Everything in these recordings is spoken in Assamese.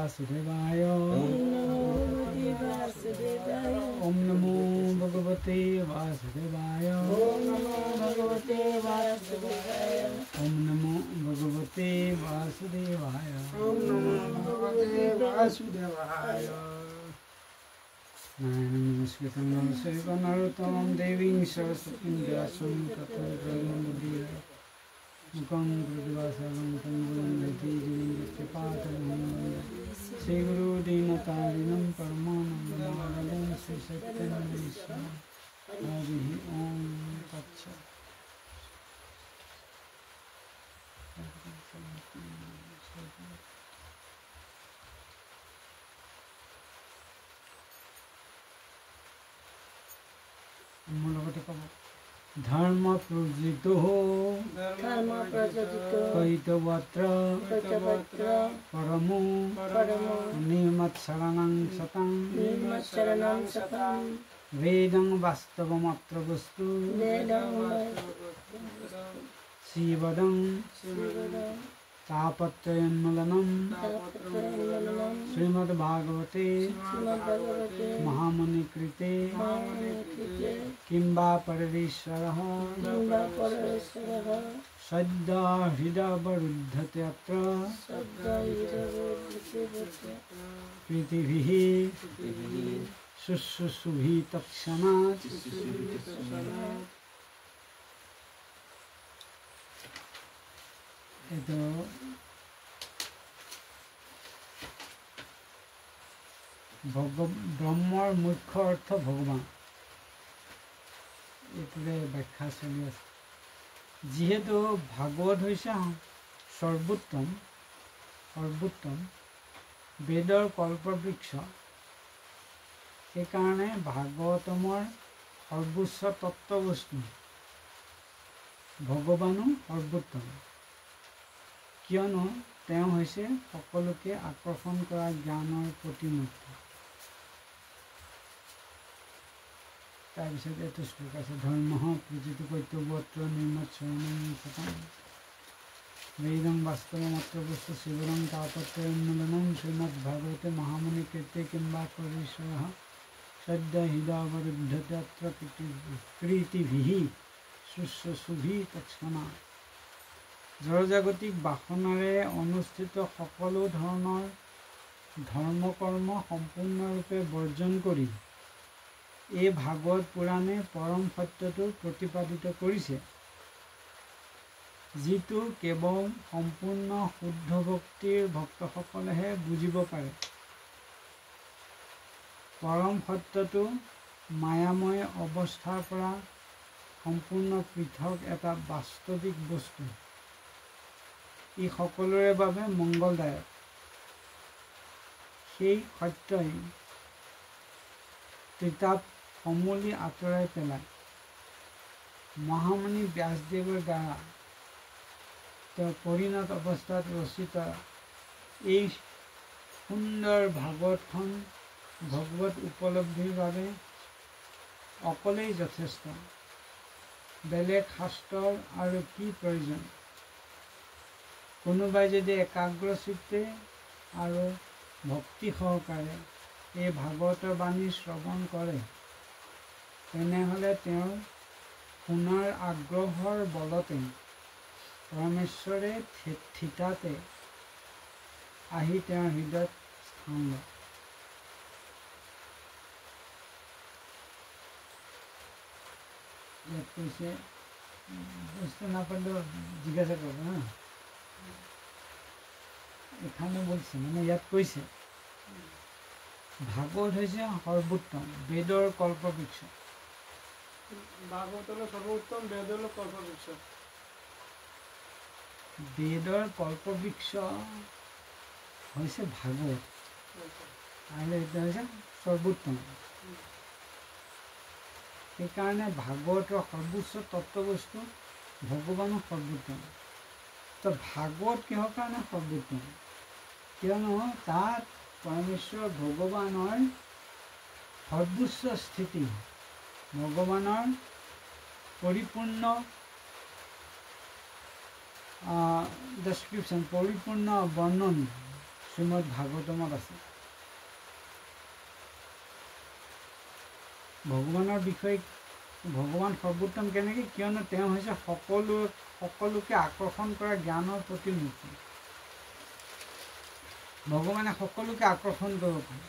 वासुदेवाय ओम नमो भगवते वासुदेवाय ओम नमो भगवते वासुदेवाय नारायणं नमस्कृतं नरं नरोत्तमं देवीं सरस्वतीं व्यासं ततो जयमुदीरये मुखं कृत्वासालं तं गुरुं कृपातमहं श्रीगुरु दीनतारिणं परमानन्दमाधवं श्रीसत्यनारायणेश्वरं हरिः ओं तत्सत्। धर्म प्रजितो कैतवत्र परमो निर्मत्सरणं सतं वेदं वास्तवमत्र वस्तु शिवदं तापत्रयोन्मूलनं श्रीमद्भागवते महामुनिकृते किंबा परमेश्वरः सद्य हृदयवरुध्यते अत्र पृथिभिः शुश्रूषुभिः तत्क्षणात्। ব্ৰহ্মৰ মুখ্য অৰ্থ ভগৱান, এইটোৰে ব্যাখ্যা চলি আছে। যিহেতু ভাগৱত হৈছে সৰ্বোত্তম বেদৰ কল্পবৃক্ষ, সেইকাৰণে ভাগৱতমৰ সৰ্বোচ্চ তত্ত্ববস্তু ভগৱানো সৰ্বোত্তম, কিয়নো তেওঁ হৈছে সকলোকে আকৰ্ষণ কৰা জ্ঞানৰ প্ৰতিমূৰ্তি। তাৰপিছত এইটো শ্লোক আছে, ধৰ্ম পূজিত কৈতৱত্ৰ নিৰ্মৎসৰণং সতং বেদং বাস্তৱমত্ৰ বস্তু শিৱৰং তাপত্ৰয়োন্মূলনং শ্ৰীমদ্ভাগৱতে মহামুনিকৃতে কিম্বা পৰীশ্বৰঃ সদ্য হৃদয়ৱৰুধ্যতে অত্ৰ প্ৰীতিভিः শুশ্ৰূষুভিः তৎক্ষণাৎ। জড়জাগতিক বাসনাৰে অনুষ্ঠিত সকলো ধৰণৰ ধৰ্মকৰ্ম সম্পূৰ্ণৰূপে বৰ্জন কৰি এই ভাগৱত পুৰাণে পৰম সত্যটো প্ৰতিপাদিত কৰিছে, যিটো কেৱল সম্পূৰ্ণ শুদ্ধ ভক্তিৰ ভক্তসকলেহে বুজিব পাৰে। পৰম সত্যটো মায়াময় অৱস্থাৰ পৰা সম্পূৰ্ণ পৃথক এটা বাস্তৱিক বস্তু। ই সকলোৰে বাবে মংগলদায়ক। সেই সত্যই ত্ৰিতাপ সমূলি আঁতৰাই পেলাই মহামুনি ব্যাসদেৱৰ দ্বাৰা তেওঁ পৰিণত অৱস্থাত ৰচিত এই সুন্দৰ ভাগৱতখন ভগৱত উপলব্ধিৰ বাবে অকলেই যথেষ্ট। বেলেগ শাস্ত্ৰৰ আৰু কি প্ৰয়োজন? কোনোবাই যদি একাগ্ৰচিত্তে আৰু ভক্তি সহকাৰে এই ভাগৱতৰ বাণী শ্ৰৱণ কৰে, তেনেহ'লে তেওঁৰ শুনাৰ আগ্ৰহৰ বলতে পৰমেশ্বৰে থিতাতে আহি তেওঁৰ হৃদয়ত স্থান লয়। ইয়াত কৈছে, বুঝতে না পাৰলেও জিজ্ঞাসা কৰবো। হ্যাঁ, এখানে বলছে, মানে ইয়াত কৈছে ভাগৱত হৈছে সৰ্বোত্তম বেদৰ কল্পবৃক্ষ। ভাগৱত হলো সৰ্বোত্তম, বেদ হলো কল্পবৃক্ষ। বেদৰ কল্পবৃক্ষ হৈছে ভাগৱত, আৰু এইটো হৈছে সৰ্বোত্তম। সেইকাৰণে ভাগৱতৰ সৰ্বোচ্চ তত্ত্ববস্তু ভগৱানো সৰ্বোত্তম। তো ভাগৱত কিহৰ কাৰণে সৰ্বোত্তম? কিয়নো তাত পৰমেশ্বৰ ভগৱানৰ সৰ্বোচ্চ স্থিতি, ভগৱানৰ পৰিপূৰ্ণ ডেছক্ৰিপশ্যন, পৰিপূৰ্ণ বৰ্ণন, শ্ৰীমদ ভাগৱতমত আছে। ভগৱানৰ বিষয়ে ভগৱান সৰ্বোত্তম কেনেকৈ? কিয়নো তেওঁ হৈছে সকলোকে আকৰ্ষণ কৰা জ্ঞানৰ প্ৰতিমূৰ্তি। ভগৱানে সকলোকে আকৰ্ষণ কৰিব পাৰে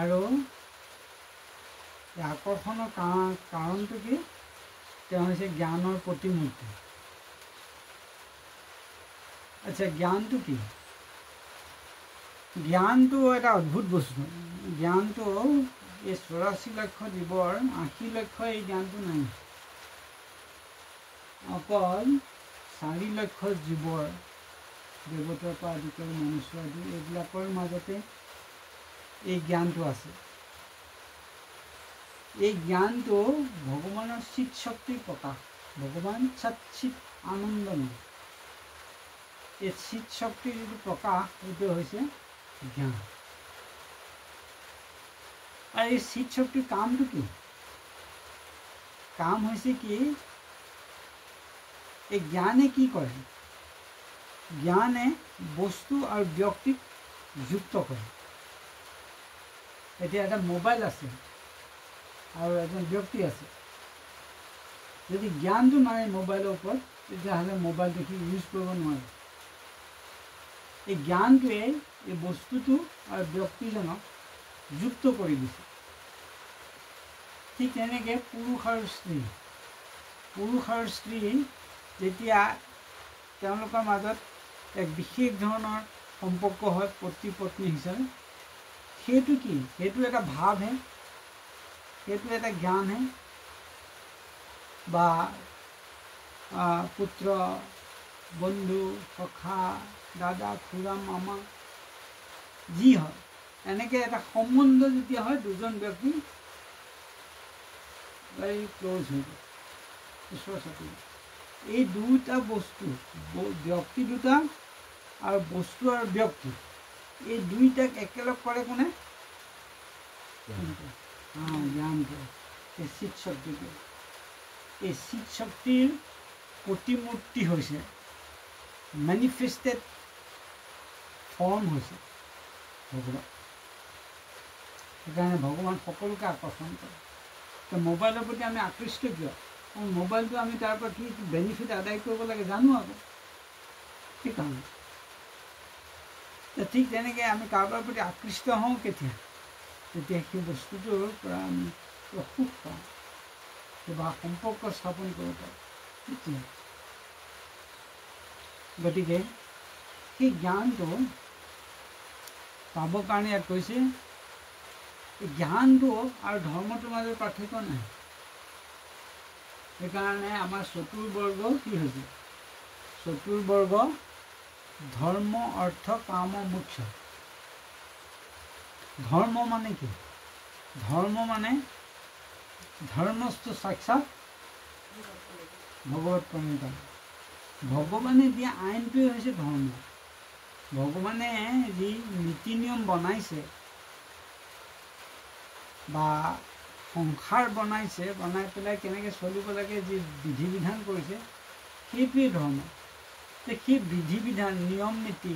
আৰু এই আকৰ্ষণৰ কাৰণটো কি? তেওঁ হৈছে জ্ঞানৰ প্ৰতিমূৰ্তি। আচ্ছা, জ্ঞানটো কি? জ্ঞানটো এটা অদ্ভুত বস্তু। জ্ঞানটো এই 84 লক্ষ জীৱৰ 80 লক্ষ এই জ্ঞানটো নাই। অকল 4 লক্ষ জীৱৰ, দেৱতাৰ পৰা আদি কৰি মনুষ্য আদি এইবিলাকৰ মাজতে এই জ্ঞানটো আছে। এই জ্ঞানটো ভগৱানৰ চিত শক্তিৰ প্ৰকাশ। ভগৱান সৎ চিত আনন্দময়। এই চিত শক্তিৰ যিটো প্ৰকাশ, সেইটো হৈছে জ্ঞান। আৰু এই চিত শক্তিৰ কামটো কি? কাম হৈছে কি? এই জ্ঞানে কি কৰে? জ্ঞানে বস্তু আৰু ব্যক্তিক যুক্ত কৰে। এতিয়া এটা মোবাইল আছে আৰু এজন ব্যক্তি আছে। যদি জ্ঞানটো নাই মোবাইলৰ ওপৰত, তেতিয়াহ'লে মোবাইলটো সি ইউজ কৰিব নোৱাৰে। এই জ্ঞানটোৱে এই বস্তুটো আৰু ব্যক্তিজনক যুক্ত কৰি দিছে। ঠিক তেনেকৈ পুৰুষ আৰু স্ত্ৰী যেতিয়া তেওঁলোকৰ মাজত এক বিশেষ ধৰণৰ সম্পৰ্ক হয় পতি পত্নী হিচাপে, সেইটো কি? সেইটো এটা ভাৱহে, সেইটো এটা জ্ঞানহে। বা পুত্ৰ, বন্ধু, সখা, দাদা, খুৰা, মামা যি হয়, এনেকৈ এটা সম্বন্ধ যেতিয়া হয় দুজন ব্যক্তি ভেৰি ক্ল'জ হৈ যায়, ঈশ্বৰ চাপি। এই দুটা বস্তু, ব্যক্তি দুটা আৰু বস্তু আৰু ব্যক্তি, এই দুইটাক একেলগ কৰে কোনে? জ্ঞানটো, এই চিত শক্তিটো। এই চিত শক্তিৰ প্ৰতিমূৰ্তি হৈছে, মেনিফেষ্টেড ফৰ্ম হৈছে ভগৱান। সেইকাৰণে ভগৱান সকলোকে আকৰ্ষণ কৰে। তো মোবাইলৰ প্ৰতি আমি আকৃষ্ট কিয়? মোবাইলটো আমি তাৰ পৰা কি বেনিফিট আদায় কৰিব লাগে জানো আকৌ, সেইকাৰণে। ঠিক তেনেকৈ আমি কাৰোবাৰ প্ৰতি আকৃষ্ট হওঁ কেতিয়া? তেতিয়া সেই বস্তুটোৰ পৰা আমি সুখ পাওঁ, কিবা সম্পৰ্ক স্থাপন কৰিব পাৰোঁ তেতিয়া। গতিকে সেই জ্ঞানটো পাবৰ কাৰণে ইয়াত কৈছে, জ্ঞানটো আৰু ধৰ্মটোৰ মাজত পাৰ্থক্য নাই। সেইকাৰণে আমাৰ চতুৰ্বৰ্গ কি হৈছে? চতুৰ্বৰ্গ ধৰ্ম, অৰ্থ, কাম, মোক্ষ। ধৰ্ম মানে কি? ধৰ্ম মানে ধৰ্মস্তু সাক্ষাৎ ভগৱত প্ৰণীতম। ভগৱানে দিয়া আইনটোৱে হৈছে ধৰ্ম। ভগৱানে যি নীতি নিয়ম বনাইছে বা সংসাৰ বনাইছে, বনাই পেলাই কেনেকৈ চলিব লাগে যি বিধি বিধান কৰিছে, সেইটোৱেই ধৰ্ম। সেই বিধি বিধান, নিয়ম নীতি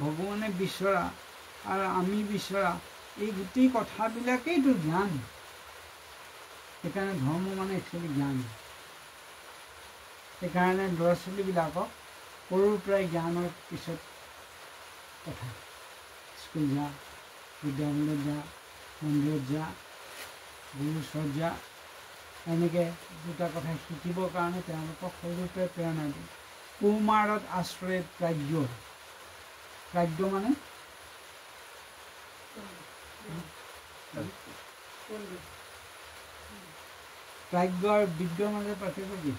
ভগৱানে বিচৰা আৰু আমি বিচৰা এই গোটেই কথাবিলাকেইতো জ্ঞান। সেইকাৰণে ধৰ্ম মানে একচুৱেলি জ্ঞান। সেইকাৰণে ল'ৰা ছোৱালীবিলাকক সৰুৰ পৰাই জ্ঞানৰ পিছত কথা, স্কুল যা, বিদ্যালয়ত যা, মন্দিৰত যা, গুৰুৰ ওচৰত যা, এনেকৈ দুটা কথা শিকিবৰ কাৰণে তেওঁলোকক সৰুৰ পৰাই প্ৰেৰণা দিয়ে। কৌমাৰত আশ্ৰয় প্ৰাজ্ঞ। প্ৰাজ্ঞ মানে প্ৰাজ্ঞ আৰু বিজ্ঞ মাজত পাৰ্থক্য কি?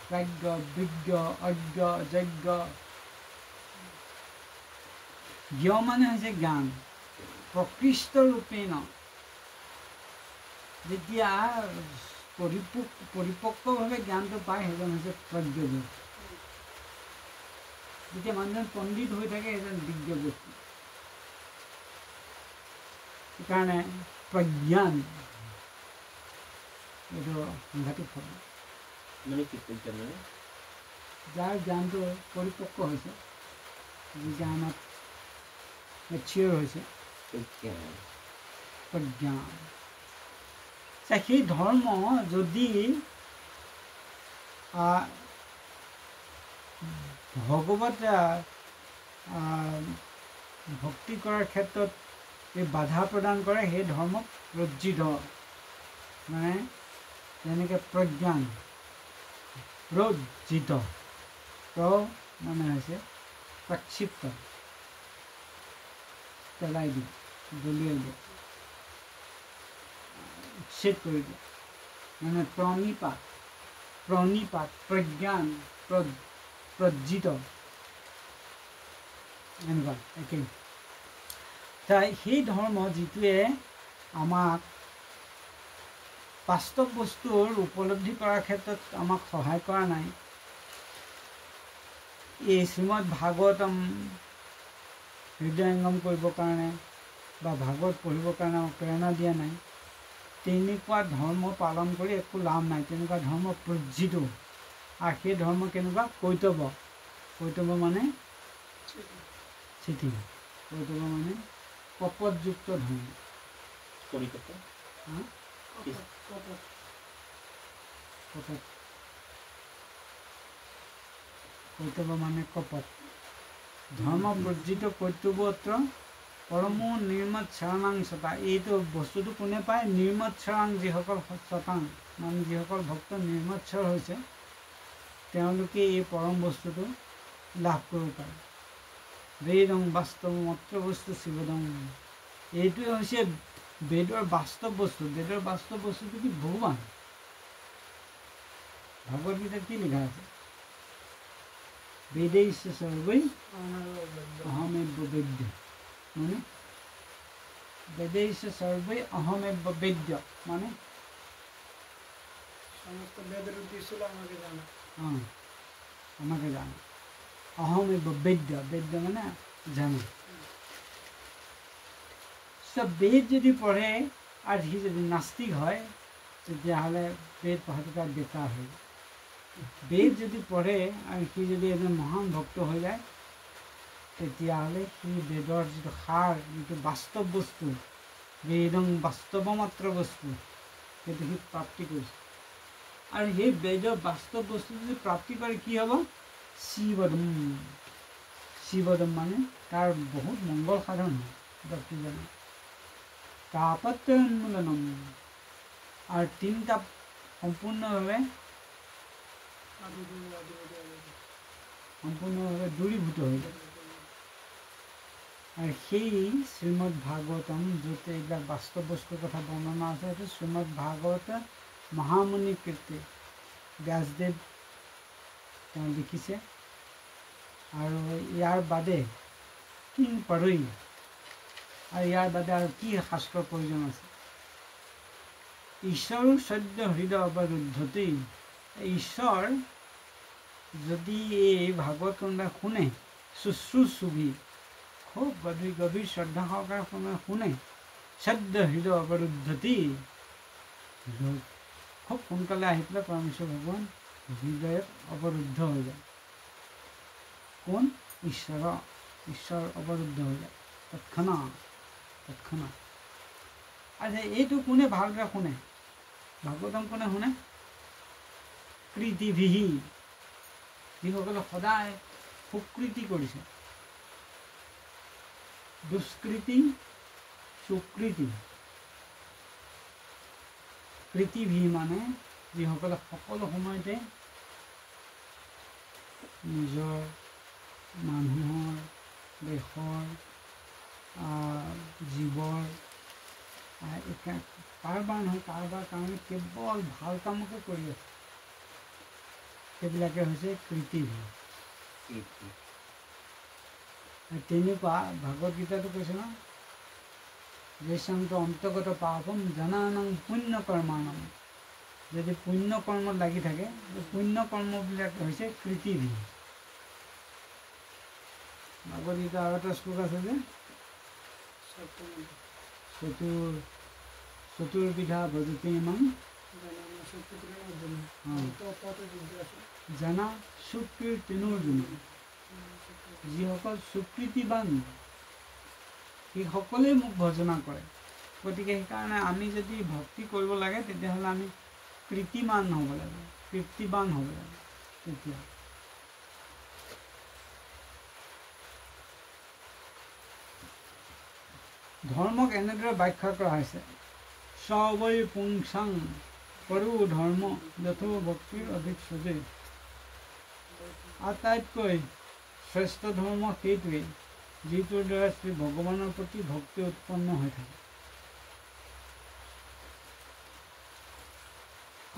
প্ৰাজ্ঞ, বিজ্ঞ, অজ্ঞ, যজ্ঞ। জ্ঞ মানে হৈছে জ্ঞান। প্ৰকৃষ্ট ৰূপেণ যেতিয়া পৰিপক্কভাৱে জ্ঞানটো পায়, সেইজন হৈছে প্ৰজ্ঞ ব্যক্তি। যেতিয়া মানুহজন পণ্ডিত হৈ থাকে, সেইজন বিজ্ঞ ব্যক্তি। সেইকাৰণে প্ৰজ্ঞান এইটো সাংঘাতিক শব্দ। যাৰ জ্ঞানটো পৰিপক্ক হৈছে, জ্ঞানত মেচিয়ৰ হৈছে প্ৰজ্ঞান। সেই ধৰ্ম যদি ভগৱত ভক্তি কৰাৰ ক্ষেত্ৰত এই বাধা প্ৰদান কৰে, সেই ধৰ্মক লজ্জিত, মানে যেনেকৈ প্ৰজ্ঞান লজ্জিত, মানে হৈছে প্ৰক্ষিপ্ত, পেলাই দিয়ে, দলিয়াই দিয়ে, উচ্ছেদ কৰি দিয়ে, মানে প্ৰণিপাত প্ৰজ্ঞান প্ৰজ্জিত, এনেকুৱা একেই। সেই ধৰ্ম যিটোৱে আমাক বাস্তৱ বস্তুৰ উপলব্ধি কৰাৰ ক্ষেত্ৰত আমাক সহায় কৰা নাই, এই শ্ৰীমদ ভাগৱতম হৃদয়ংগম কৰিবৰ কাৰণে বা ভাগৱত পঢ়িবৰ কাৰণে আমাক প্ৰেৰণা দিয়া নাই, তেনেকুৱা ধৰ্ম পালন কৰি একো লাভ নাই। তেনেকুৱা ধৰ্ম প্ৰজ্জিত। আৰু সেই ধৰ্ম কেনেকুৱা? কৈতৱ মানে চিঠি, কৈতৱ মানে কপটযুক্ত ধৰ্ম। কপট কৈতৱ মানে কপট ধৰ্ম প্ৰজ্জিত কৈতৱত্ৰ পৰমো নিৰ্মত চৰণাং সতা। এইটো বস্তুটো কোনে পায়? নিৰ্মত চৰাং, যিসকল সতাং মানে যিসকল ভক্ত নিৰ্মৎসৰ হৈছে, তেওঁলোকে এই পৰম বস্তুটো লাভ কৰিব পাৰে। বেদং বাস্তৱ মাত্ৰ বস্তু শিৱদং, এইটোৱে হৈছে বেদৰ বাস্তৱ বস্তু। বেদৰ বাস্তৱ বস্তুটো কি? ভগৱান। ভগৱদ গীতাত কি লিখা আছে? বেদেশ সৰ্বৈ অহমেৱ বেদ্য, মানে বেদেশ সৰ্বৈ অহমেৱ বেদ্য মানে সমস্ত বেদেৰ উদ্দেশ্য হলো আমাকে জানা। আমাকে জানা। অহমেৱ বেদ্য, বেদ্য মানে জানা। বেদ যদি পঢ়ে আৰ সি যদি নাস্তিক হয়, তেতিয়াহ'লে বেদ পঢ়াটো তাৰ বেকাৰ হয়। বেদ যদি পঢ়ে আৰু সি যদি এজন মহান ভক্ত হৈ যায়, তেতিয়াহ'লে সি বেদৰ যিটো সাৰ, যিটো বাস্তৱ বস্তু, বেদং বাস্তৱ মাত্ৰ বস্তু, সেইটো সি প্ৰাপ্তি কৰিছে। আৰু সেই বেদৰ বাস্তৱ বস্তু যদি প্ৰাপ্তি কৰে কি হ'ব? শিৱদম মানে তাৰ বহুত মংগল সাধন হয় ব্যক্তিজনৰ। তাপত্য উন্মূলনম, আৰু তিনিটা সম্পূৰ্ণভাৱে দূৰীভূত হৈ যায়। আৰু সেই শ্ৰীমদ ভাগৱতম, য'ত এইবিলাক বাস্তৱ বস্তুৰ কথা বৰ্ণনা আছে, সেইটো শ্ৰীমদ ভাগৱত মহামুনি কীৰ্তি ব্যাসদেৱ তেওঁ লিখিছে। আৰু ইয়াৰ বাদে কিং পঢ়ি, আৰু ইয়াৰ বাদে আৰু কি শাস্ত্ৰৰ প্ৰয়োজন আছে? ঈশ্বৰো সদ্য হৃদয় অৱৰুদ্ধতি, ঈশ্বৰ যদি এই ভাগৱত কোনোবাই শুনে, শুশ্ৰূষুভি, খুব গভীৰ শ্ৰদ্ধা সহকাৰে শুনে, সদ্য হৃদয় অৱৰুদ্ধতি, খুব সোনকালে আহি পেলাই পৰমেশ্বৰ ভগৱান হৃদয়ত অৱৰুদ্ধ হৈ যায়। কোন? ঈশ্বৰ অৱৰুদ্ধ হৈ যায় তৎক্ষণাৎ। আচ্ছা, এইটো কোনে ভালকৈ শুনে? ভাগৱতম কোনে শুনে? কৃতিভিহি, যিসকলে সদায় সুকৃতি কৰিছে। দুষ্কৃতি সুকৃতি, কৃতিভি মানে যিসকলে সকলো সময়তে নিজৰ, মানুহৰ, দেশৰ, জীৱৰ, কাৰোবাৰ নহয় কাৰোবাৰ কাৰণে কেৱল ভাল কামকে কৰি আছে, সেইবিলাকে হৈছে কৃতিভি। তেনেকুৱা ভাগৱত গীতাটো কৈছে ন, যেশান্ত অন্তৰ্গত পাপম জনানং পুণ্য কৰ্মাণম, যদি পুণ্য কৰ্মত লাগি থাকে, পুণ্য কৰ্মবিলাক হৈছে কৃতিভি। ভাগৱত গীতা আৰু এটা শ্লোক আছে যে, চতুৰ্বিধা ভজতে মাং জানা সুকীৰ্তিনোৰ্জুন, যিসকল সুকৃতিবান সেইসকলেই মোক ভজনা কৰে। গতিকে সেইকাৰণে আমি যদি ভক্তি কৰিব লাগে তেতিয়াহ'লে আমি প্ৰীতিমান হ'ব লাগে, তৃপ্তিবান হ'ব লাগে। তেতিয়া ধৰ্মক এনেদৰে ব্যাখ্যা কৰা হৈছে, সবৈ পুংসাং পৰো ধৰ্ম যথো ভক্তিৰ অধিক সজে। আটাইতকৈ শ্ৰেষ্ঠ ধৰ্ম সেইটোৱেই যিটোৰ দ্বাৰা শ্ৰী ভগৱানৰ প্ৰতি ভক্তি উৎপন্ন হৈ থাকে।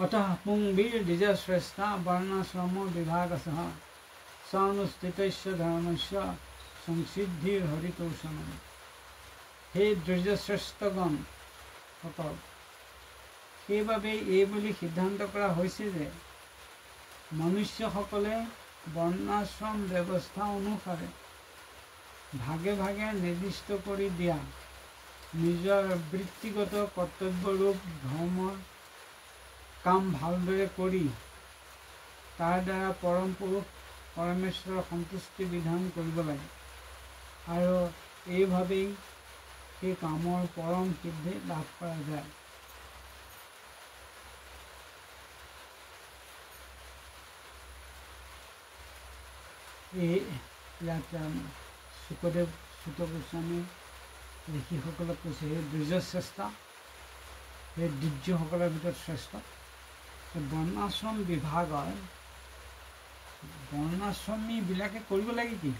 অতঃ পুংবীৰ দ্বিজ শ্ৰেষ্ঠা বৰ্ণাশ্ৰম বিভাগসহ সানুষ্ঠিতস্য ধৰ্মস্য সংসিদ্ধিৰ হৰিতোষণম। সেই দ্বিজশ্ৰেষ্ঠগণ সকল, সেইবাবেই এই বুলি সিদ্ধান্ত কৰা হৈছে যে মনুষ্যসকলে বৰ্ণাশ্ৰম ব্যৱস্থা অনুসাৰে ভাগে ভাগে নিৰ্দিষ্ট কৰি দিয়া নিজৰ বৃত্তিগত কৰ্তব্যৰূপ ধৰ্মৰ কাম ভালদৰে কৰি তাৰ দ্বাৰা পৰম পুৰুষ পৰমেশ্বৰৰ সন্তুষ্টি বিধান কৰিব লাগে, আৰু এইভাৱেই সেই কামৰ পৰম সিদ্ধি লাভ কৰা যায়। ইয়াত শুকদেৱ সুত গোস্বামী ঋষিসকলক কৈছে, সেই দ্বিজশ্ৰেষ্ঠা, সেই দ্বিজসকলৰ ভিতৰত শ্ৰেষ্ঠ। বৰ্ণাশ্ৰম বিভাগৰ বৰ্ণাশ্ৰমীবিলাকে কৰিব লাগে কি?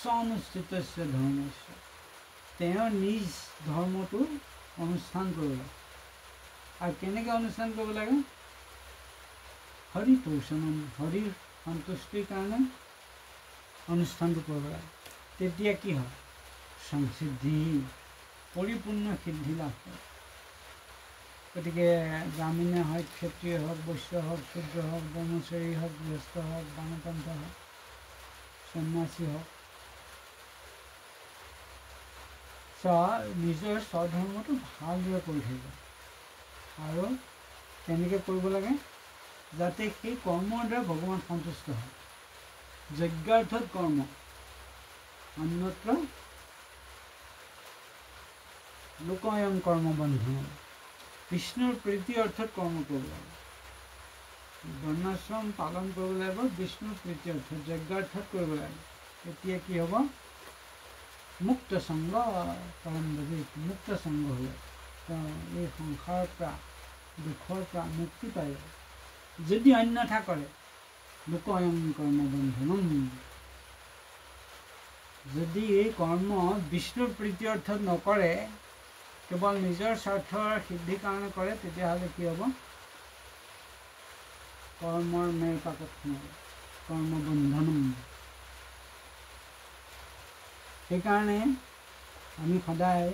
স্বনুষ্ঠিতস্য ধৰ্মস্য, তেওঁৰ নিজ ধৰ্মটো অনুষ্ঠান কৰিব লাগে। আৰু কেনেকৈ অনুষ্ঠান কৰিব লাগে? হৰিতোষণম, হৰিৰ সন্তুষ্টিৰ কাৰণে অনুষ্ঠানটো কৰিব লাগে। তেতিয়া কি হয়? সংসিদ্ধি, পৰিপূৰ্ণ সিদ্ধি লাভ কৰে। গতিকে ব্ৰাহ্মণে হওক, ক্ষত্ৰিয় হওক, বৈশ্য হওক, শূদ্ৰ হওক, ব্ৰহ্মচাৰী হওক, গৃহস্থ হওক, বামপন্থ হওক, সন্ন্যাসী হওক, নিজৰ স্বধৰ্মটো ভালদৰে কৰি থাকিব। আৰু তেনেকৈ কৰিব লাগে যাতে সেই কৰ্মৰ দ্বাৰা ভগৱান সন্তুষ্ট হয়। যজ্ঞাৰ্থত কৰ্ম, অন্যত্ৰ লোকয়ং কৰ্ম বন্ধন। বিষ্ণুৰ প্ৰীতি অৰ্থত কৰ্ম কৰিব লাগে। বৰ্ণাশ্ৰম পালন কৰিব লাগিব বিষ্ণুৰ প্ৰীতি অৰ্থত, যজ্ঞাৰ্থত কৰিব লাগে। তেতিয়া কি হ'ব? মুক্ত সংগ পৰম ভজিত, মুক্ত সংগ হ'লে তেওঁ এই সংসাৰৰ পৰা, দুখৰ পৰা মুক্তি পায়। যদি অন্যথা কৰে, লোকয়ং কৰ্ম বন্ধনম, যদি এই কৰ্ম বিষ্ণুৰ প্ৰীতি অৰ্থত নকৰে, কেৱল নিজৰ স্বাৰ্থৰ সিদ্ধিৰ কাৰণে কৰে, তেতিয়াহ'লে কি হ'ব? কৰ্মৰ মেৰ পাকত সোমাব, কৰ্ম বন্ধনম। সেইকাৰণে আমি সদায়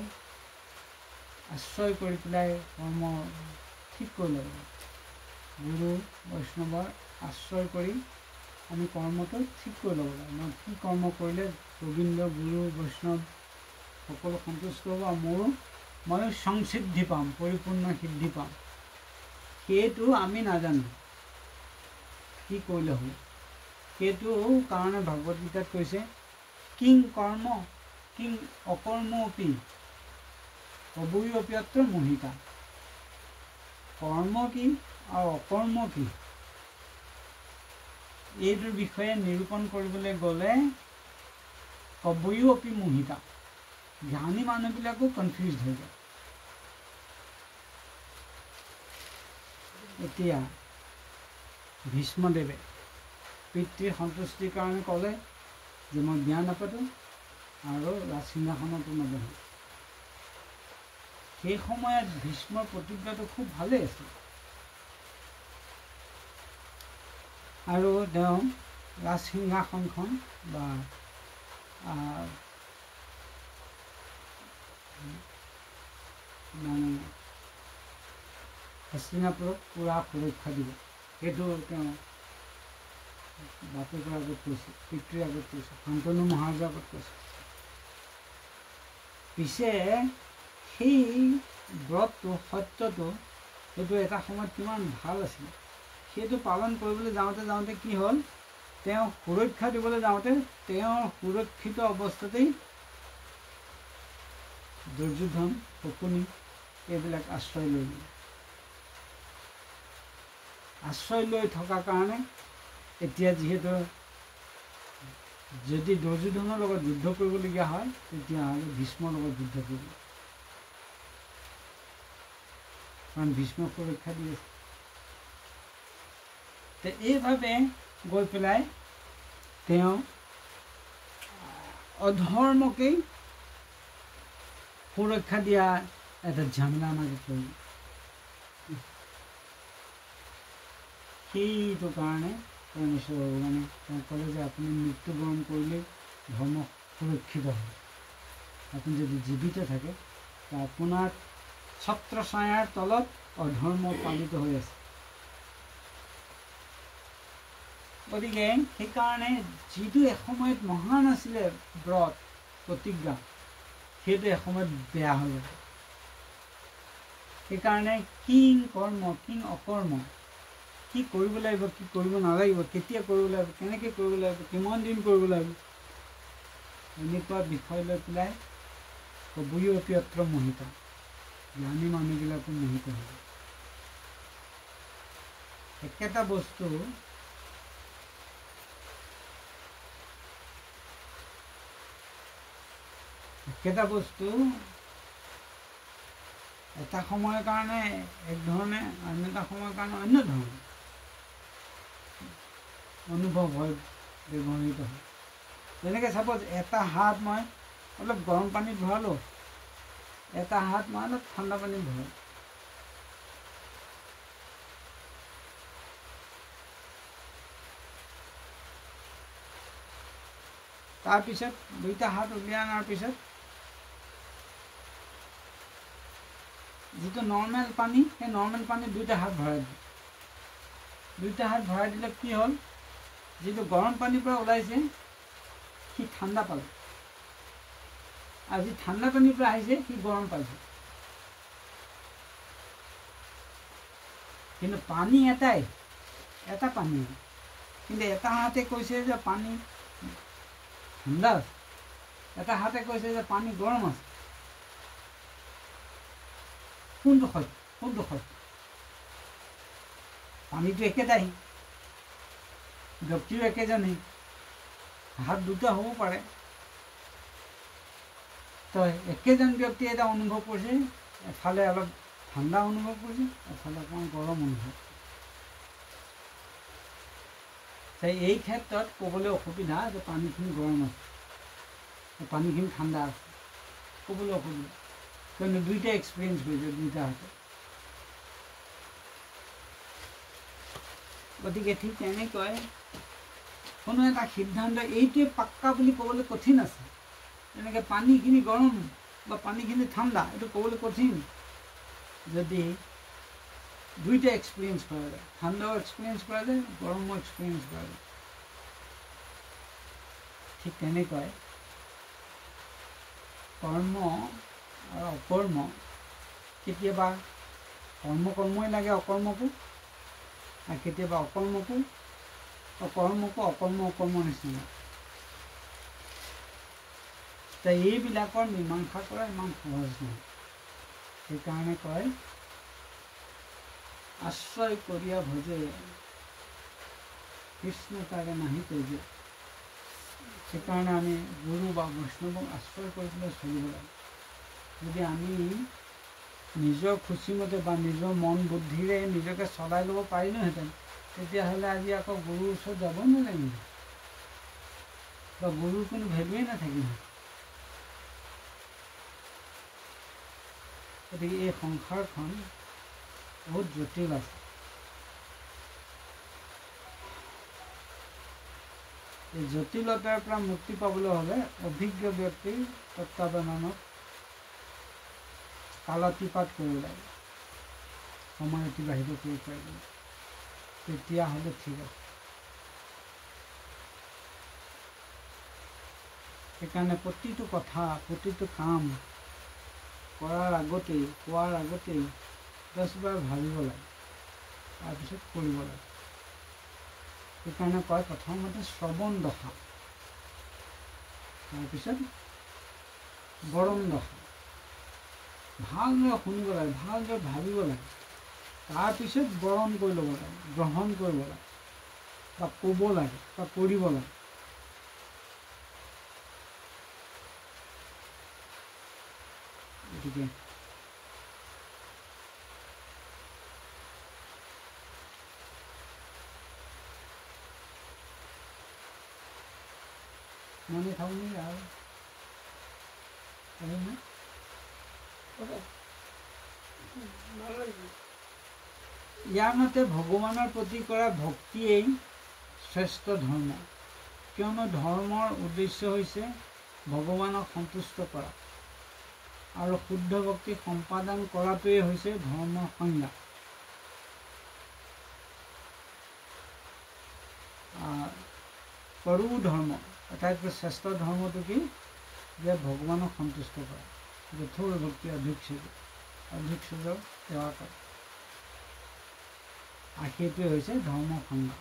আশ্ৰয় কৰি পেলাই কৰ্ম ঠিক কৰিব লাগিব। গুৰু বৈষ্ণৱৰ আশ্ৰয় কৰি আমি কৰ্মটো ঠিক কৰি ল'ব লাগে। মই কি কৰ্ম কৰিলে গোবিন্দ, গুৰু, বৈষ্ণৱ সকলো সন্তুষ্ট হ'ব, আৰু ময়ো সংসিদ্ধি পাম, পৰিপূৰ্ণ সিদ্ধি পাম। সেইটো আমি নাজানো কি কৰিলে হ'ব। সেইটো কাৰণে ভাগৱত গীতাত কৈছে, কিং কৰ্ম কিং অকৰ্মপি অবুয়প্যত্ৰ মোহিতা। কৰ্ম কি আৰু অকৰ্ম কি, এইটোৰ বিষয়ে নিৰূপণ কৰিবলৈ গ'লে কবয়ো অপি মোহিতা, জ্ঞানী মানুহবিলাকো কনফিউজ হৈ যায়। এতিয়া ভীষ্মদেৱে পিতৃৰ সন্তুষ্টিৰ কাৰণে ক'লে যে মই বিয়া নাপাতোঁ আৰু ৰাজসিংহাসনতো নবহোঁ। সেই সময়ত ভীষ্মৰ প্ৰতিজ্ঞাটো খুব ভালেই আছিল, আৰু তেওঁ ৰাজসিংহাসনখন বা মানে হস্তিনাপুৰক পূৰা সুৰক্ষা দিব, সেইটো তেওঁ বাপেকৰ আগত কৈছে, পিতৃৰ আগত কৈছে, শান্তনু মহাৰাজৰ আগত কৈছে। পিছে সেই ব্ৰতটো, সত্যটো, সেইটো এটা সময়ত কিমান ভাল আছিল। সেইটো পালন কৰিবলৈ যাওঁতে কি হ'ল? তেওঁ সুৰক্ষা দিবলৈ যাওঁতে তেওঁৰ সুৰক্ষিত অৱস্থাতেই দুৰ্যোধন, শকুনি এইবিলাক আশ্ৰয় লৈ ল'লে। আশ্ৰয় লৈ থকাৰ কাৰণে এতিয়া যিহেতু যদি দুৰ্যোধনৰ লগত যুদ্ধ কৰিবলগীয়া হয় তেতিয়াহ'লে ভীষ্মৰ লগত যুদ্ধ কৰিব, কাৰণ ভীষ্মক সুৰক্ষা দি আছে। এইভাৱে গৈ পেলাই তেওঁ অধৰ্মকেই সুৰক্ষা দিয়া এটা ঝামেলা মাজত পৰিল। সেইটো কাৰণে পৰমেশ্বৰ ভগৱানে তেওঁ ক'লে যে আপুনি মৃত্যুবৰণ কৰিলেই ধৰ্ম সুৰক্ষিত হয়। আপুনি যদি জীৱিত থাকে আপোনাৰ ছত্ৰছায়াৰ তলত অধৰ্ম পালিত হৈ আছে। গতিকে সেইকাৰণে যিটো এসময়ত মহান আছিলে ব্ৰত প্ৰতিজ্ঞা, সেইটো এসময়ত বেয়া হৈ গ'ল। সেইকাৰণে কিং কৰ্ম কিং অকৰ্ম, কি কৰিব লাগিব, কি কৰিব নালাগিব, কেতিয়া কৰিব লাগিব, কেনেকৈ কৰিব লাগিব, কিমান দিন কৰিব লাগিব, এনেকুৱা বিষয় লৈ পেলাই কবুয়ো অপিয়ত্ৰ মোহিত, জ্ঞানী মানুহবিলাকো মোহিত হ'ব। একেটা বস্তু এটা সময়ৰ কাৰণে এক ধৰণে, অন্য এটা সময়ৰ কাৰণে অন্য ধৰণে অনুভৱ হয়, ব্যৱহৃত হয়। যেনেকৈ চাপ'জ এটা হাত মই অলপ গৰম পানীত ভৰালোঁ, এটা হাত মই অলপ ঠাণ্ডা পানীত ভৰালোঁ। তাৰপিছত দুইটা হাত উলিয়াই অনাৰ পিছত যিটো নৰ্মেল পানী, সেই নৰ্মেল পানীত দুইটা হাত ভৰাই দিলোঁ। দুইটা হাত ভৰাই দিলে কি হ'ল, যিটো গৰম পানীৰ পৰা ওলাইছে সি ঠাণ্ডা পালে, আৰু যি ঠাণ্ডা পানীৰ পৰা আহিছে সি গৰম পাইছে। কিন্তু পানী এটাই, এটা পানী, কিন্তু এটা হাতে কৈছে যে পানী ঠাণ্ডা আছে, এটা হাতে কৈছে যে পানী গৰম আছে। কোনটো সত্য, কোনটো সত্য? পানীটো একেটাই, ব্যক্তিও একেজনেই, হাত দুটা হ'ব পাৰে। তো একেজন ব্যক্তিয়ে এটা অনুভৱ কৰিছে, এফালে অলপ ঠাণ্ডা অনুভৱ কৰিছে, এফালে অকণমান গৰম অনুভৱ কৰিছে। এই ক্ষেত্ৰত ক'বলৈ অসুবিধা যে পানীখিনি গৰম আছে, পানীখিনি ঠাণ্ডা আছে, ক'বলৈ অসুবিধা, কিয়নো দুইটা এক্সপিৰিয়েঞ্চ কৰিছে দুইটা হাতে। গতিকে ঠিক তেনেকৈ কোনো এটা সিদ্ধান্ত এইটোৱে পাক্কা বুলি ক'বলৈ কঠিন আছে। এনেকৈ পানীখিনি গৰম বা পানীখিনি ঠাণ্ডা এইটো ক'বলৈ কঠিন, যদি দুইটা এক্সপিৰিয়েঞ্চ কৰা যায়, ঠাণ্ডাও এক্সপিৰিয়েঞ্চ কৰা যায়, গৰমো এক্সপিৰিয়েঞ্চ কৰা যায়। ঠিক তেনেকৈ কৰ্ম আৰু অকৰ্ম, কেতিয়াবা কৰ্মই লাগে অকৰ্মকো, আৰু কেতিয়াবা অকৰ্মকো অকৰ্মৰ নিচিনা। এইবিলাকৰ মীমাংসা কৰা ইমান সহজ নহয়। সেইকাৰণে কয় আশ্ৰয় কৰিয়া ভজে কৃষ্ণ তাৰে নাহি তেজে। সেইকাৰণে আমি গুৰু বা বৈষ্ণৱক আশ্ৰয় কৰি পেলাই চলিব লাগে। যদি আমি নিজৰ খুচিমতে বা নিজৰ মন বুদ্ধিৰে নিজকে চলাই ল'ব পাৰিলোহেঁতেন, তেতিয়াহ'লে আজি আকৌ গুৰুৰ ওচৰত যাব নালাগিব, বা গুৰুৰ কোনো ভেলুৱেই নাথাকিব। গতিকে এই সংসাৰখন বহুত জটিল আছে। এই জটিলতাৰ পৰা মুক্তি পাবলৈ হ'লে অভিজ্ঞ ব্যক্তিৰ তত্বাৱধানত কালাতিপাত কৰিব লাগে, সময় অতিবাহিত কৰিব পাৰিব, তেতিয়াহ'লে ঠিক আছে। সেইকাৰণে প্ৰতিটো কথা, প্ৰতিটো কাম কৰাৰ আগতেই, কোৱাৰ আগতেই 10 বাৰ ভাবিব লাগে, তাৰপিছত কৰিব লাগে। সেইকাৰণে কয় প্ৰথমতে শ্ৰৱণ দশা, তাৰপিছত বৰণ দশা। ভালদৰে শুনিব লাগে, ভালদৰে ভাবিব লাগে, তাৰপিছত বৰণ কৰি ল'ব লাগে, গ্ৰহণ কৰিব লাগে বা ক'ব লাগে বা কৰিব লাগে। গতিকে মনে থাকো নেকি আৰু ইয়াৰ মতে ভগৱানৰ প্ৰতি কৰা ভক্তিয়েই শ্ৰেষ্ঠ ধৰ্ম, কিয়নো ধৰ্মৰ উদ্দেশ্য হৈছে ভগৱানক সন্তুষ্ট কৰা আৰু শুদ্ধ ভক্তি সম্পাদন কৰাটোৱেই হৈছে ধৰ্মৰ সংজ্ঞা। পৰো ধৰ্ম, আটাইতকৈ শ্ৰেষ্ঠ ধৰ্মটো কি? যে ভগৱানক সন্তুষ্ট কৰা, যথোৰ ভক্তি অধিক সেৱা কৰা, আৰু সেইটোৱে হৈছে ধৰ্মৰ সংজ্ঞা।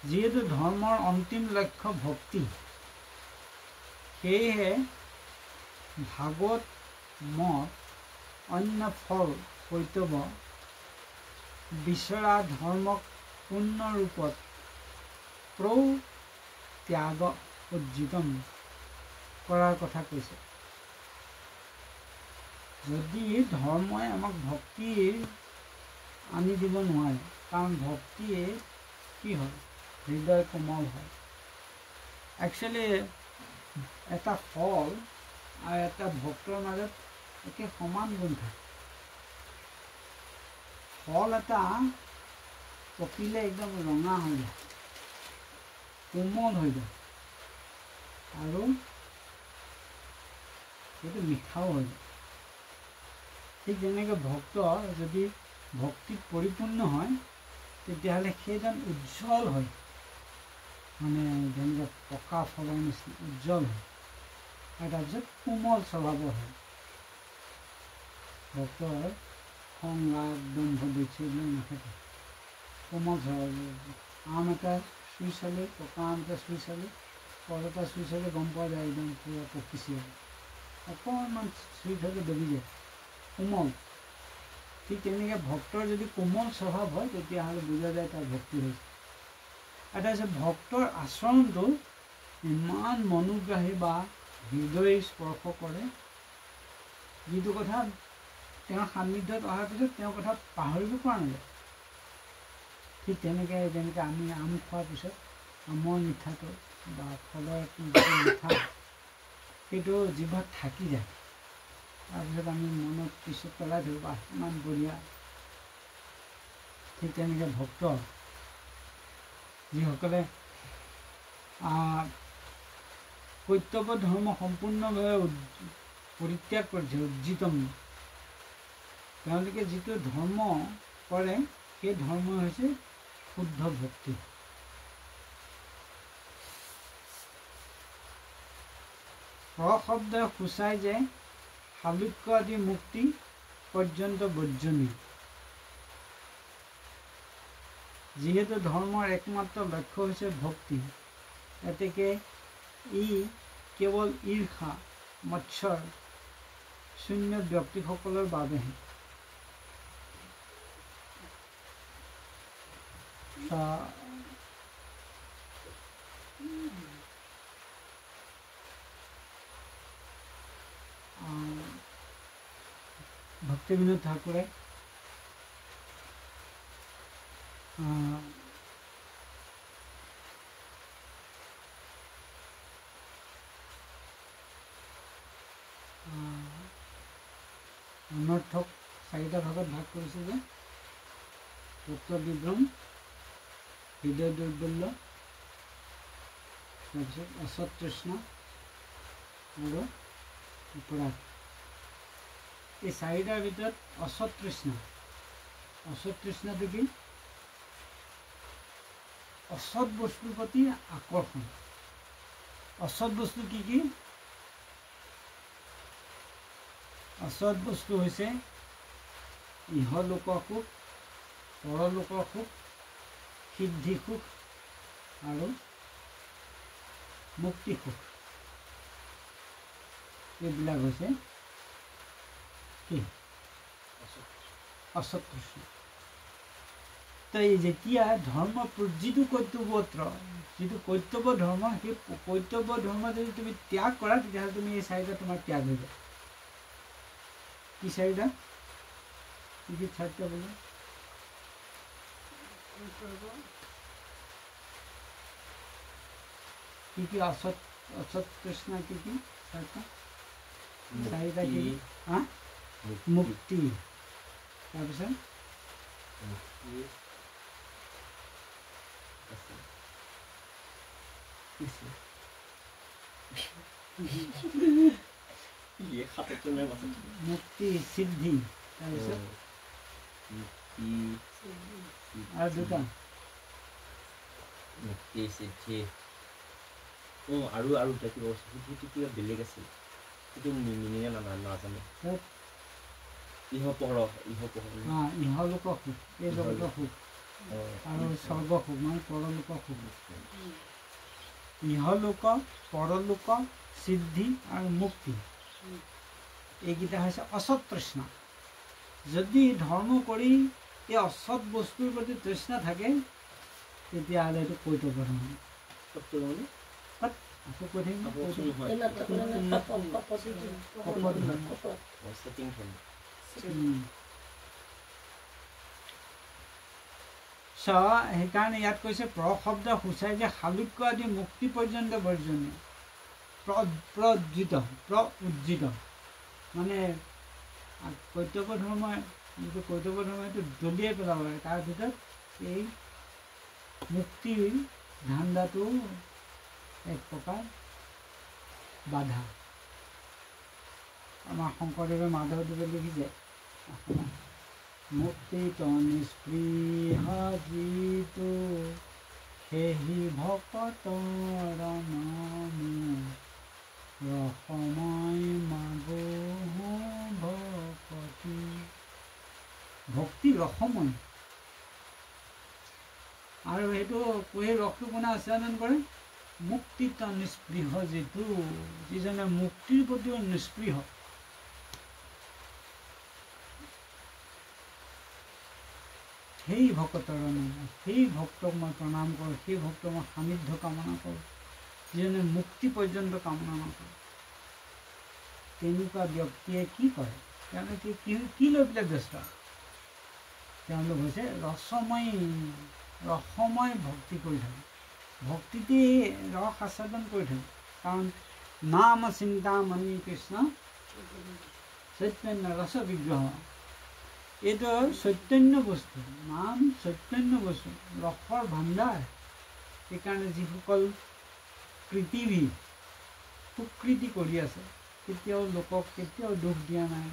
যিহেতু ধৰ্মৰ অন্তিম লক্ষ্য ভক্তি, সেয়েহে ভাগৱত মত অন্য ফল কৰ্তব্য বিচৰা ধৰ্মক পূৰ্ণ ৰূপত ত্যাগ উজ্জীৱন কৰাৰ কথা কৈছে। যদি ধৰ্মই আমাক ভক্তি আনি দিব নোৱাৰে, কাৰণ ভক্তিয়ে কি হয়? হৃদয় কোমল হয়। একচুৱেলি এটা ফল আৰু এটা ভক্তৰ মাজত একে সমান গুণ থাকে। ফল এটা পকিলে একদম ৰঙা হৈ যায়, কোমল হৈ যায়, আৰু সেইটো মিঠাও হৈ যায়। ঠিক যেনেকৈ ভক্ত যদি ভক্তিত পৰিপূৰ্ণ হয়, তেতিয়াহ'লে সেইজন উজ্জ্বল হয়, মানে যেনেকৈ পকা ফলৰ নিচিনা উজ্জ্বল হয়, আৰু তাৰপিছত কোমল স্বভাৱৰ হয়। ভক্তৰ খং, ৰাগ, দম্ভ, দেখি এইবিলাক নাথাকে, কোমল স্বভাৱৰ। আম এটা চুই চালে, পকা আম এটা চুই চালে, কল এটা চুই চালে গম পোৱা যায় একদম পুৰা পকিছে, অকণমান চুই থ'লে দবি যায়, কোমল। ঠিক তেনেকৈ ভক্তৰ যদি কোমল স্বভাৱ হয়, তেতিয়াহ'লে বুজা যায় তাৰ ভক্তি হৈছে। এটা হৈছে ভক্তৰ আচৰণটো ইমান মনোগ্ৰাহী বা হৃদয় স্পৰ্শ কৰে, যিটো কথা তেওঁৰ সান্নিধ্যত অহাৰ পিছত তেওঁৰ কথা পাহৰিব পৰা নাযায়। ঠিক যেনেকৈ আমি আম খোৱাৰ পিছত আমৰ মিঠাটো বা ফলৰ যিটো মিঠা, সেইটো জিভাত থাকি যায়, তাৰপিছত আমি মনত পিছত পেলাই দিওঁ, বা ইমান বঢ়িয়া। ঠিক তেনেকৈ ভক্ত যিসকলে কৰ্তব্য ধৰ্ম সম্পূৰ্ণভাৱে পৰিত্যাগ কৰিছে, উজ্জীৱন, তেওঁলোকে যিটো ধৰ্ম কৰে সেই ধৰ্ম হৈছে শুদ্ধ ভক্তি। শব্দই সূচায় যে সালোক্য আদি মুক্তি পৰ্যন্ত বৰ্জনীয়। যিহেতু ধৰ্মৰ একমাত্ৰ লক্ষ্য হৈছে ভক্তি, গতিকে ই কেৱল ঈৰ্ষা, মৎসৰ শূন্য ব্যক্তিসকলৰ বাবেহে। ভক্তিবিনোদ ঠাকুৰে অনৰ্থক 4টা ভাগত ভাগ কৰিছে যে তত্ত্ব বিভ্ৰম, হৃদয় দৌৰ্বল্য, তাৰপিছত অসৎ তৃষ্ণা আৰু অপৰাধ। এই 4টাৰ ভিতৰত অসৎ তৃষ্ণাটো কি? অসৎ বস্তুৰ প্ৰতি আকৰ্ষণ। অসৎ বস্তু কি কি? অসৎ বস্তু হৈছে ইহলোকৰ সুখ, পৰলোকৰ সুখ, সিদ্ধি সুখ আৰু মুক্তি সুখ। এইবিলাক হৈছে কি অসৎ তৃষ্ণ। তো যেতিয়া ধৰ্ম যিটো কৰ্তব্য ধৰ্ম, সেই কৰ্তব্য ধৰ্ম যদি তুমি ত্যাগ কৰা, তেতিয়াহ'লে তুমি এই চাৰিটা তোমাৰ ত্যাগ হৈ যায়। কি চাৰিটা? কি চাৰিটা বোলে? কি অসৎ তৃষ্ণা কি চাৰিটা? চাৰিটা কি? মুক্তি, তাৰপিছত মুক্তি, সিদ্ধি, তাৰপিছত আৰু দুটা মুক্তি, সিদ্ধি আৰু কিবা বেলেগ আছিল, সেইটো মিনিঙে নাজানো। ইহলোকৰ সুখ, এই জগতৰ সুখ আৰু স্বৰ্গ সুখ, মানে পৰলোকৰ সুখ। ইহলোক, পৰলোক, সিদ্ধি আৰু মুক্তি, এইকেইটা হৈছে অসৎ তৃষ্ণা। যদি ধৰ্ম কৰি এই অসৎ বস্তুৰ প্ৰতি তৃষ্ণা থাকে, তেতিয়াহ'লে এইটো কৰ্তব্য ধৰ্ম। সেইকাৰণে ইয়াত কৈছে প্ৰশব্দ সূচাই যে শালুক্য আদি মুক্তি পৰ্যন্ত বৰ্জনীয়। প্ৰউজ্জিত মানে কৰ্তব্য ধৰ্মই, যিটো কৰ্তব্য ধৰ্ম সেইটো দলিয়াই পেলাব লাগে। তাৰ ভিতৰত এই মুক্তিৰ ধান্দাটো এক প্ৰকাৰ বাধা। আমাৰ শংকৰদেৱে মাধৱদেৱে লিখিছে, মুক্তিত নিস্পৃহ যিটো সেহি ভকতৰ নাম, ৰসময় মাগো ভকতি। ভক্তি ৰসময়, আৰু সেইটো সেই ৰসটো কোনে আস্বাদন কৰে? মুক্তিত নিস্পৃহ যিটো, যিজনে মুক্তিৰ প্ৰতিও নিস্পৃহ। সেই ভকতৰ নাম, সেই ভক্তক মই প্ৰণাম কৰোঁ, সেই ভক্তক মই সান্নিধ্য কামনা কৰোঁ, যিজনে মুক্তি পৰ্যন্ত কামনা নকৰে। তেনেকুৱা ব্যক্তিয়ে কি কৰে? তেওঁলোকে কি লৈ পেলাই ব্যস্ত? তেওঁলোক হৈছে ৰসময় ভক্তি কৰি থাকে। ভক্তিতে ৰস আস্বাদন কৰি থাকে। কাৰণ নাম চিন্তামণি কৃষ্ণ চৈতন্য ৰস বিগ্ৰহ, এইটো চৈতন্য বস্তু। নাম চৈতন্য বস্তু, ৰসৰ ভাণ্ডাৰ। সেইকাৰণে যিসকল কৃতিভী সুকৃতি কৰি আছে, কেতিয়াও লোকক কেতিয়াও দুখ দিয়া নাই।